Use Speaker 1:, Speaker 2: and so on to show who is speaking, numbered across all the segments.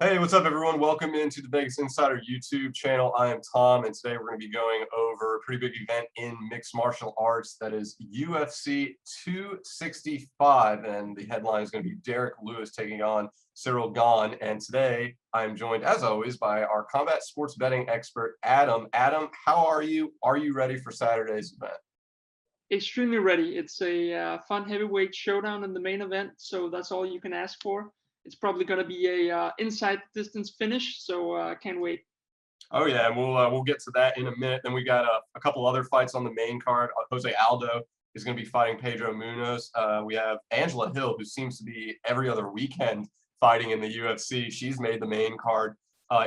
Speaker 1: Hey, what's up, everyone? Welcome into the Vegas Insider YouTube channel. I am Tom, and today we're going to be going over a pretty big event in mixed martial arts that is UFC 265, and the headline is going to be Derek Lewis taking on Cyril Gane. And today I'm joined, as always, by our combat sports betting expert, Adam. Adam, how are you? Are you ready for Saturday's event?
Speaker 2: Extremely ready. It's a fun heavyweight showdown in the main event, so that's all you can ask for. It's probably going to be a inside distance finish, so can't wait.
Speaker 1: Oh yeah, and we'll get to that in a minute. Then we got a couple other fights on the main card. Jose Aldo is going to be fighting Pedro Munoz. We have Angela Hill, who seems to be every other weekend fighting in the UFC. She's made the main card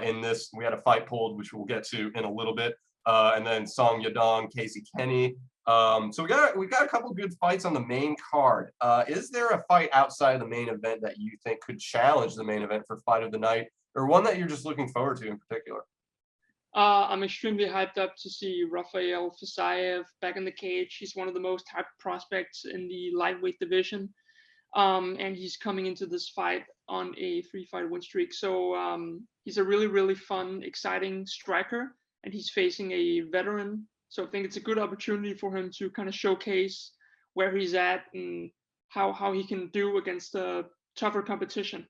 Speaker 1: in this. We had a fight pulled, which we'll get to in a little bit. And then Song Yadong, Casey Kenny. So we got a couple good fights on the main card. Is there a fight outside of the main event that you think could challenge the main event for fight of the night, or one that you're just looking forward to in particular?
Speaker 2: I'm extremely hyped up to see Rafael Fisayev back in the cage. He's one of the most hyped prospects in the lightweight division, and he's coming into this fight on a three-fight win streak. So he's a really, really fun, exciting striker, and he's facing a veteran. So I think it's a good opportunity for him to kind of showcase where he's at and how he can do against a tougher competition.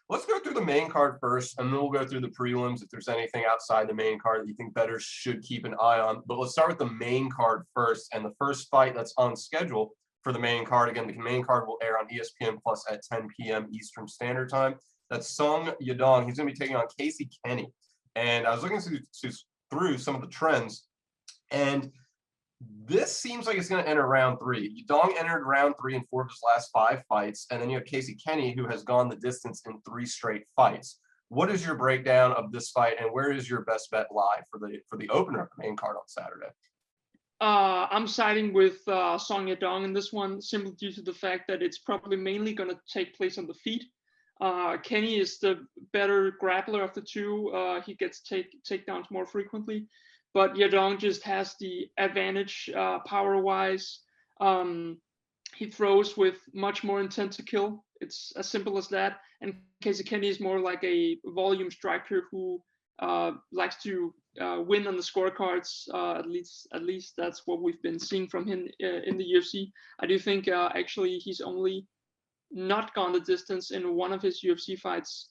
Speaker 1: Let's go through the main card first, and then we'll go through the prelims if there's anything outside the main card that you think bettors should keep an eye on. But let's start with the main card first, and the first fight that's on schedule for the main card. Again, the main card will air on ESPN Plus at 10 p.m. Eastern Standard Time. That's Sung Yadong. He's going to be taking on Casey Kenny. And I was looking through some of the trends, and this seems like it's going to enter round three. Yadong entered round three in 4 of his last 5 fights, and then you have Casey Kenny, who has gone the distance in 3 straight fights. What is your breakdown of this fight, and where is your best bet lie for the opener of the main card on Saturday?
Speaker 2: I'm siding with Song Yadong in this one, simply due to the fact that it's probably mainly going to take place on the feet. Kenny is the better grappler of the two. He gets takedowns more frequently, but Yadong just has the advantage power-wise. He throws with much more intent to kill. It's as simple as that. And Casey Kenny is more like a volume striker who likes to win on the scorecards. At least that's what we've been seeing from him in the UFC. I do think actually he's only not gone the distance in one of his UFC fights.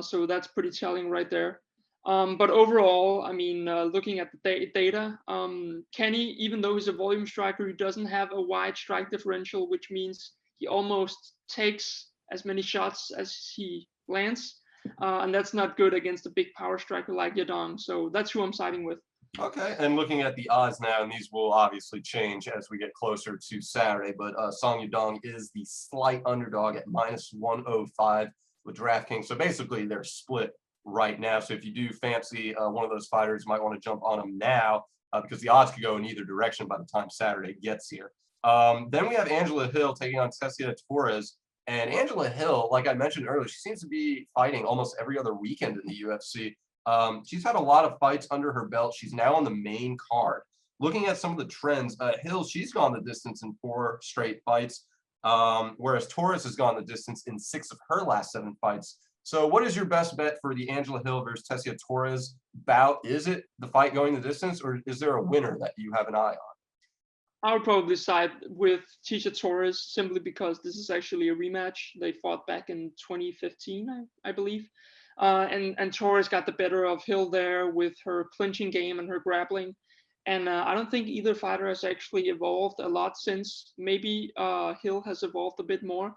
Speaker 2: So that's pretty telling right there. But overall, I mean, looking at the data, Kenny, even though he's a volume striker, he doesn't have a wide strike differential, which means he almost takes as many shots as he lands. And that's not good against a big power striker like Yadong. So that's who I'm siding with.
Speaker 1: Okay, and looking at the odds now, and these will obviously change as we get closer to Saturday, but Song Yadong is the slight underdog at -105 with DraftKings. So basically, they're split right now. So if you do fancy one of those fighters, you might want to jump on them now because the odds could go in either direction by the time Saturday gets here. Then we have Angela Hill taking on Tessia Torres. And Angela Hill, like I mentioned earlier, she seems to be fighting almost every other weekend in the UFC. She's had a lot of fights under her belt. She's now on the main card. Looking at some of the trends, Hill, she's gone the distance in 4 straight fights, whereas Torres has gone the distance in 6 of her last 7 fights. So what is your best bet for the Angela Hill versus Tessia Torres bout? Is it the fight going the distance, or is there a winner that you have an eye on?
Speaker 2: I would probably side with Chiesa Torres simply because this is actually a rematch. They fought back in 2015, I believe. And Torres got the better of Hill there with her clinching game and her grappling. And I don't think either fighter has actually evolved a lot since. Maybe Hill has evolved a bit more.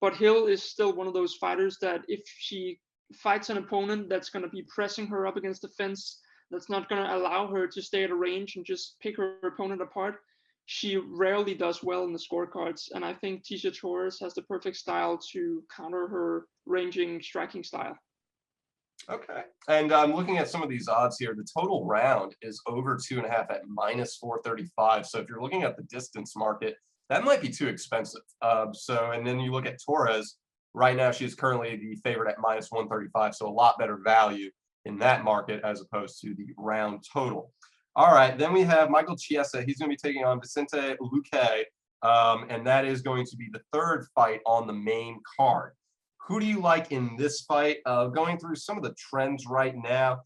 Speaker 2: But Hill is still one of those fighters that if she fights an opponent that's going to be pressing her up against the fence, that's not going to allow her to stay at a range and just pick her opponent apart, she rarely does well in the scorecards. And I think Tisha Torres has the perfect style to counter her ranging striking style.
Speaker 1: Okay. And I'm looking at some of these odds here. The total round is over 2.5 at -435. So if you're looking at the distance market, that might be too expensive. And then you look at Torres. Right now, she's currently the favorite at -135. So a lot better value in that market as opposed to the round total. All right. Then we have Michael Chiesa. He's going to be taking on Vicente Luque. And that is going to be the 3rd fight on the main card. Who do you like in this fight? Going through some of the trends right now,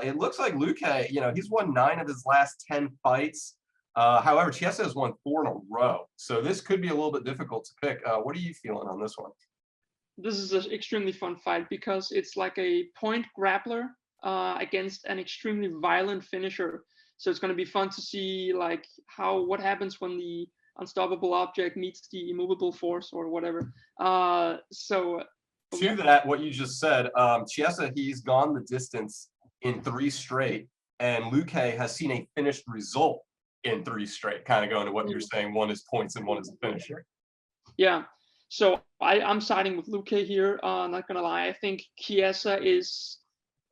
Speaker 1: it looks like Luque, he's won 9 of his last 10 fights. However, Chiesa has won 4 in a row. So this could be a little bit difficult to pick. What are you feeling on this one?
Speaker 2: This is an extremely fun fight because it's like a point grappler against an extremely violent finisher. So it's going to be fun to see like what happens when the unstoppable object meets the immovable force or whatever.
Speaker 1: To that, what you just said, Chiesa, he's gone the distance in 3 straight, and Luque has seen a finished result in 3 straight. Kind of going to what you're saying, one is points and one is a finisher.
Speaker 2: Yeah. So I'm siding with Luque here. Not gonna lie, I think Chiesa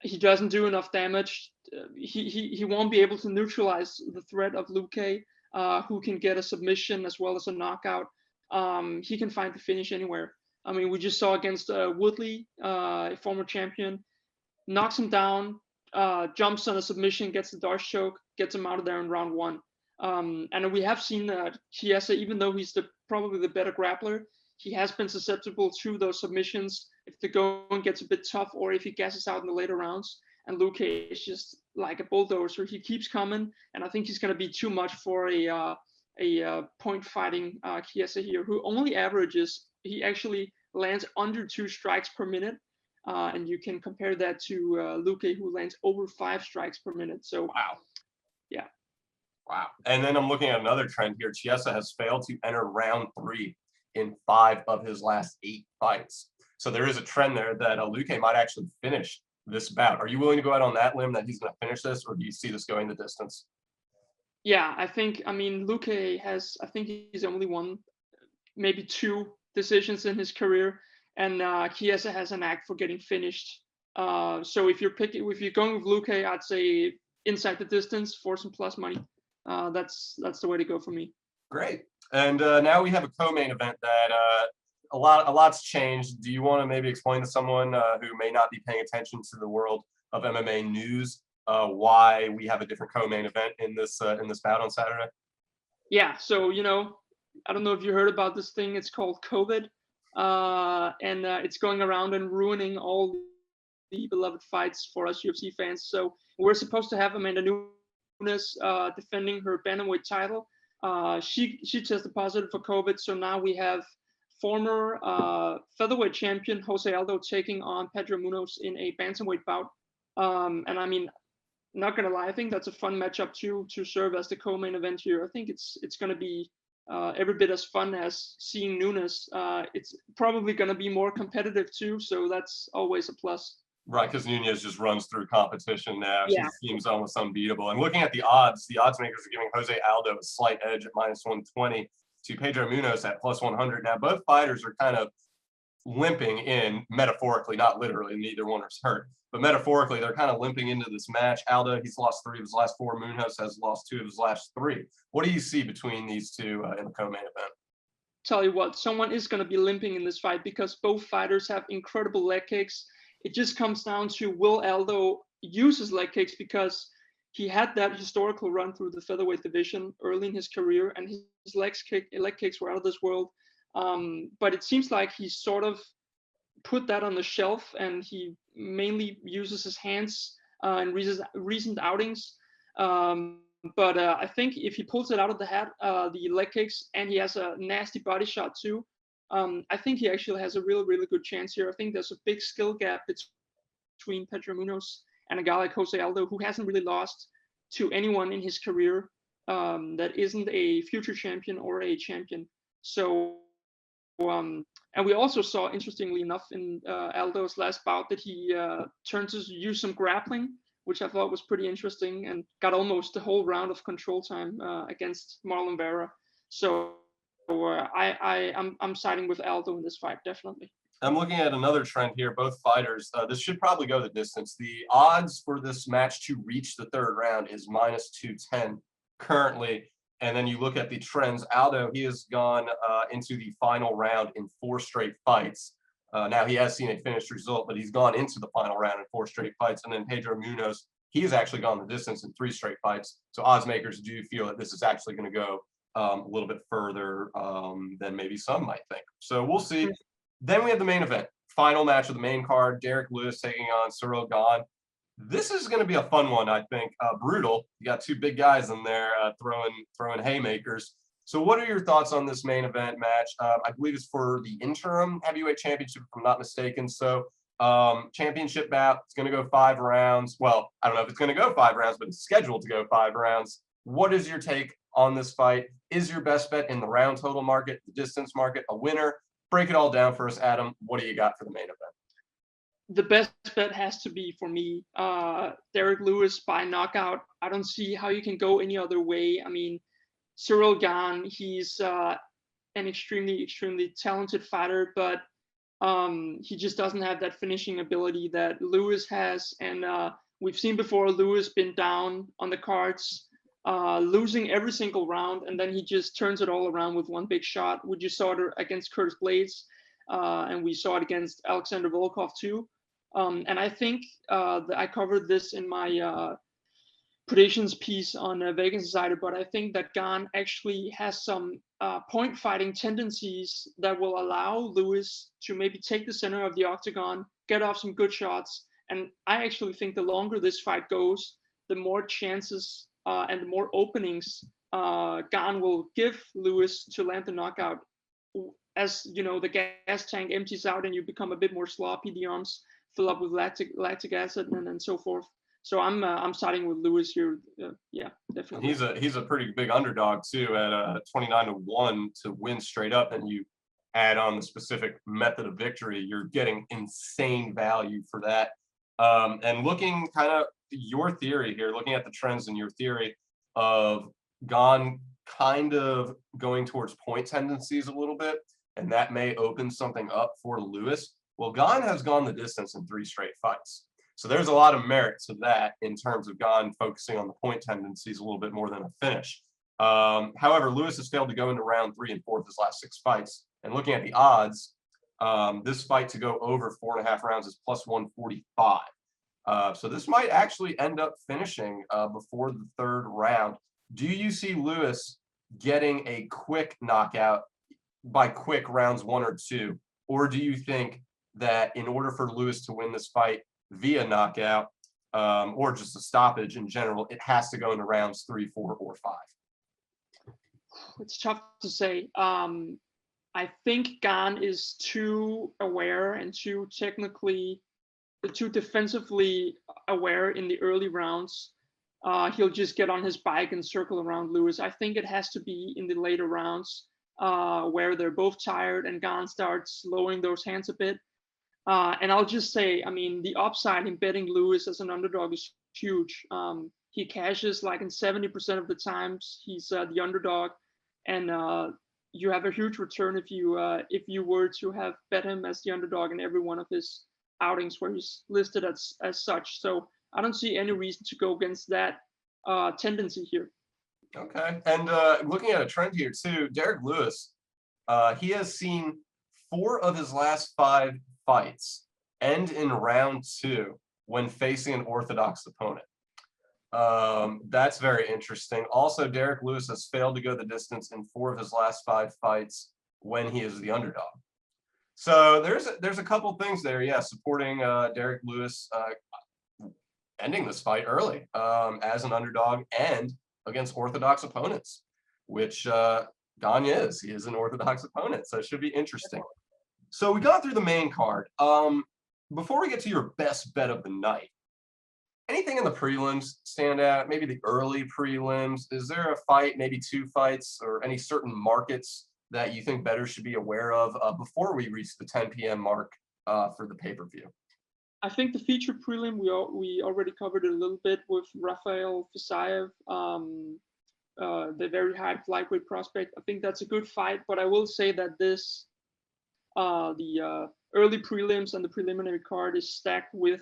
Speaker 2: he doesn't do enough damage. He won't be able to neutralize the threat of Luque, who can get a submission as well as a knockout. He can find the finish anywhere. I mean, we just saw against Woodley, a former champion, knocks him down, jumps on a submission, gets the Darce choke, gets him out of there in round 1. And we have seen that Chiesa, even though he's probably the better grappler, he has been susceptible to those submissions if the going gets a bit tough or if he gasses out in the later rounds. And Luque is just like a bulldozer. He keeps coming, and I think he's going to be too much for a point fighting Chiesa here, who only averages, he actually lands under 2 strikes per minute. And you can compare that to Luque, who lands over 5 strikes per minute. So,
Speaker 1: wow.
Speaker 2: Yeah.
Speaker 1: Wow. And then I'm looking at another trend here. Chiesa has failed to enter round 3 in 5 of his last 8 fights. So there is a trend there that Luque might actually finish this bout. Are you willing to go out on that limb that he's going to finish this, or do you see this going the distance?
Speaker 2: Yeah, Luque has, I think he's only won maybe 2 decisions in his career, and Chiesa has an act for getting finished. So if you're going with Luque, I'd say inside the distance for some plus money. That's the way to go for me.
Speaker 1: Great. And now we have a co-main event that a lot's changed. Do you want to maybe explain to someone who may not be paying attention to the world of MMA news why we have a different co-main event in this bout on Saturday?
Speaker 2: Yeah. So I don't know if you heard about this thing. It's called COVID, and it's going around and ruining all the beloved fights for us UFC fans. So we're supposed to have Amanda Nunes defending her bantamweight title. She tested positive for COVID, so now we have former featherweight champion Jose Aldo taking on Pedro Munoz in a bantamweight bout. And I mean, not gonna lie, I think that's a fun matchup to serve as the co-main event here. I think it's gonna be every bit as fun as seeing Nunes. It's probably gonna be more competitive too, so that's always a plus.
Speaker 1: Right, because Nunes just runs through competition now.
Speaker 2: Yeah.
Speaker 1: She seems almost unbeatable. And looking at the odds makers are giving Jose Aldo a slight edge at -120 to Pedro Munoz at +100. Now, both fighters are kind of limping in, metaphorically, not literally, neither one is hurt. But metaphorically, they're kind of limping into this match. Aldo, he's lost 3 of his last 4. Munoz has lost 2 of his last 3. What do you see between these two in the co-main event?
Speaker 2: Tell you what, someone is going to be limping in this fight because both fighters have incredible leg kicks. It just comes down to, will Aldo use his leg kicks, because he had that historical run through the featherweight division early in his career, and his leg kicks were out of this world. But it seems like he sort of put that on the shelf, and he mainly uses his hands in recent outings. But I think if he pulls it out of the hat, the leg kicks, and he has a nasty body shot too, I think he actually has a really, really good chance here. I think there's a big skill gap between Pedro Munoz and a guy like Jose Aldo, who hasn't really lost to anyone in his career that isn't a future champion or a champion. So, and we also saw, interestingly enough, in Aldo's last bout that he turned to use some grappling, which I thought was pretty interesting, and got almost the whole round of control time against Marlon Vera. So I'm siding with Aldo in this fight, definitely.
Speaker 1: I'm looking at another trend here. Both fighters, this should probably go the distance. The odds for this match to reach the 3rd round is -210 currently. And then you look at the trends. Aldo, he has gone into the final round in 4 straight fights. Now, he has seen a finished result, but he's gone into the final round in 4 straight fights. And then Pedro Munoz, he has actually gone the distance in 3 straight fights. So odds makers do feel that this is actually going to go a little bit further than maybe some might think. So we'll see. Then we have the main event. final match of the main card, Derek Lewis taking on Cyril Gane. This is going to be a fun one, I think. Brutal. You got two big guys in there throwing haymakers. So what are your thoughts on this main event match? I believe it's for the interim heavyweight championship, if I'm not mistaken. So championship bout, it's going to go 5 rounds. Well, I don't know if it's going to go 5 rounds, but it's scheduled to go 5 rounds. What is your take on this fight? Is your best bet in the round total market, the distance market, a winner? Break it all down for us, Adam. What do you got for the main event?
Speaker 2: The best bet has to be, for me, Derek Lewis by knockout. I don't see how you can go any other way. I mean, Cyril Gane, he's an extremely, extremely talented fighter, but he just doesn't have that finishing ability that Lewis has. And we've seen before Lewis been down on the cards, losing every single round, and then he just turns it all around with one big shot. We just saw it against Curtis Blades, and we saw it against Alexander Volkov too. And I think that I covered this in my predictions piece on Vegan Society, but I think that Gane actually has some point fighting tendencies that will allow Lewis to maybe take the center of the octagon, get off some good shots. And I actually think the longer this fight goes, the more chances and the more openings Gane will give Lewis to land the knockout. As you know, the gas tank empties out and you become a bit more sloppy, the arms fill up with lactic acid and so forth. So I'm siding with Lewis here. Yeah, definitely.
Speaker 1: He's a pretty big underdog too at 29-1 to win straight up, and you add on the specific method of victory, you're getting insane value for that. And looking kind of your theory here, looking at the trends in your theory of Gane kind of going towards point tendencies a little bit, and that may open something up for Lewis. Well, Gane has gone the distance in 3 straight fights. So there's a lot of merit to that in terms of Gane focusing on the point tendencies a little bit more than a finish. However, Lewis has failed to go into round 3 and 4 of his last 6 fights. And looking at the odds, this fight to go over 4.5 rounds is plus 145. So this might actually end up finishing before the 3rd round. Do you see Lewis getting a quick knockout by quick rounds 1 or 2? Or do you think that in order for Lewis to win this fight via knockout or just a stoppage in general, it has to go into rounds 3, 4, or 5?
Speaker 2: It's tough to say. I think Gane is too aware and too defensively aware in the early rounds. He'll just get on his bike and circle around Lewis. I think it has to be in the later rounds where they're both tired and Gane starts lowering those hands a bit. And I'll just say, I mean, the upside in betting Lewis as an underdog is huge. He cashes like in 70% of the times he's the underdog, and you have a huge return if you were to have bet him as the underdog in every one of his outings where he's listed as such. So I don't see any reason to go against that tendency here.
Speaker 1: Okay, and looking at a trend here too, Derek Lewis, he has seen 4 of his last 5 fights end in round 2 when facing an orthodox opponent. That's very interesting. Also, Derek Lewis has failed to go the distance in 4 of his last 5 fights when he is the underdog. So there's a couple things there, yeah, supporting Derek Lewis ending this fight early as an underdog and against orthodox opponents, which Gane is. He is an orthodox opponent, so it should be interesting. So we got through the main card. Before we get to your best bet of the night, anything in the prelims stand out? Maybe the early prelims? Is there a fight, maybe 2 fights, or any certain markets that you think bettors should be aware of before we reach the 10 p.m. mark for the pay-per-view?
Speaker 2: I think the feature prelim, we already covered it a little bit with Rafael Fisaev, the very high lightweight prospect. I think that's a good fight, but I will say that this the early prelims and the preliminary card is stacked with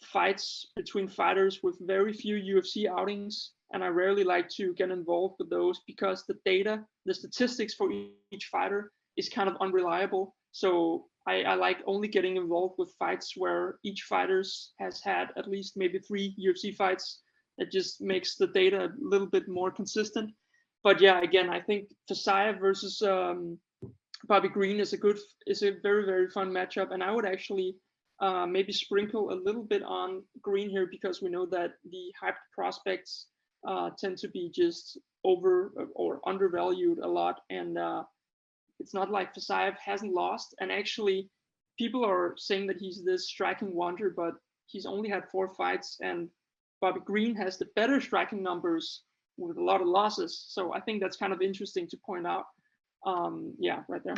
Speaker 2: fights between fighters with very few UFC outings, and I rarely like to get involved with those because the data, the statistics for each fighter is kind of unreliable. So I like only getting involved with fights where each fighter has had at least maybe 3 UFC fights. It just makes the data a little bit more consistent. But yeah, again, I think Tessia versus Bobby Green is a very, very fun matchup, and I would actually maybe sprinkle a little bit on Green here, because we know that the hyped prospects tend to be just over or undervalued a lot, and it's not like Fasayev hasn't lost, and actually people are saying that he's this striking wonder, but he's only had 4 fights, and Bobby Green has the better striking numbers with a lot of losses. So I think that's kind of interesting to point out. Yeah, right there.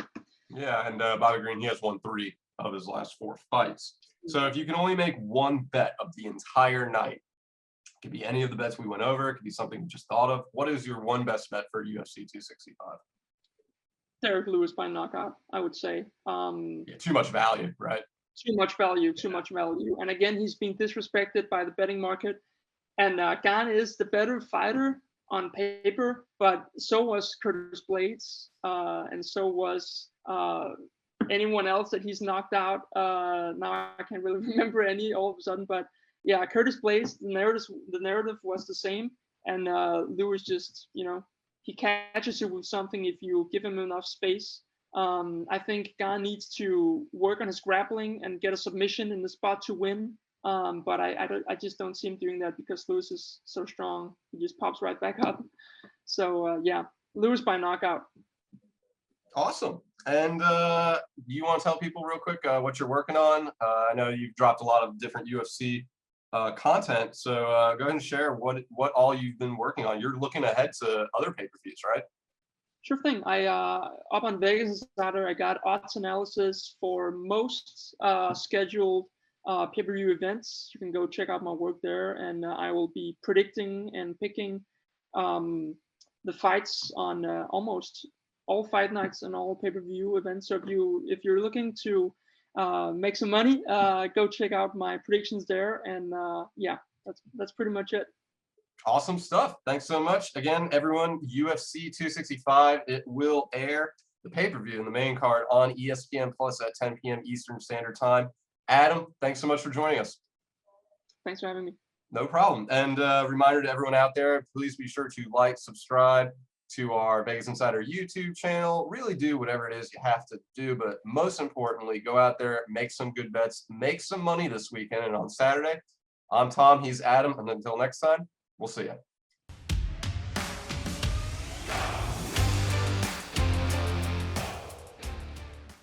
Speaker 1: Yeah, and Bobby Green, he has won 3 of his last 4 fights. So if you can only make one bet of the entire night, it could be any of the bets we went over, it could be something you just thought of. What is your one best bet for UFC 265?
Speaker 2: Derek Lewis by knockout, I would say.
Speaker 1: Yeah, too much value, right?
Speaker 2: Too much value, too much value. And again, he's being disrespected by the betting market. And Gane is the better fighter on paper, but so was Curtis Blades, and so was anyone else that he's knocked out. Now I can't really remember any all of a sudden, but yeah, Curtis Blades, the narrative was the same, and Lewis just, he catches you with something if you give him enough space. I think Gane needs to work on his grappling and get a submission in the spot to win. But I just don't see him doing that, because Lewis is so strong. He just pops right back up. So yeah, Lewis by knockout.
Speaker 1: Awesome. And you want to tell people real quick what you're working on? I know you've dropped a lot of different UFC content, so go ahead and share what all you've been working on. You're looking ahead to other pay-per-views, right?
Speaker 2: Sure thing. I up on Vegas Insider, I got odds analysis for most scheduled pay-per-view events. You can go check out my work there, and I will be predicting and picking the fights on almost all fight nights and all pay-per-view events. So if you're looking to make some money, go check out my predictions there. And yeah, that's pretty much it.
Speaker 1: Awesome stuff. Thanks so much. Again, everyone, UFC 265, it will air the pay-per-view in the main card on ESPN Plus at 10 p.m. Eastern Standard Time. Adam, thanks so much for joining us.
Speaker 2: Thanks for having me.
Speaker 1: No problem. And reminder to everyone out there, please be sure to like, subscribe to our Vegas Insider YouTube channel. Really do whatever it is you have to do, but most importantly, go out there, make some good bets, make some money this weekend and on Saturday. I'm Tom, he's Adam, and until next time, we'll see you.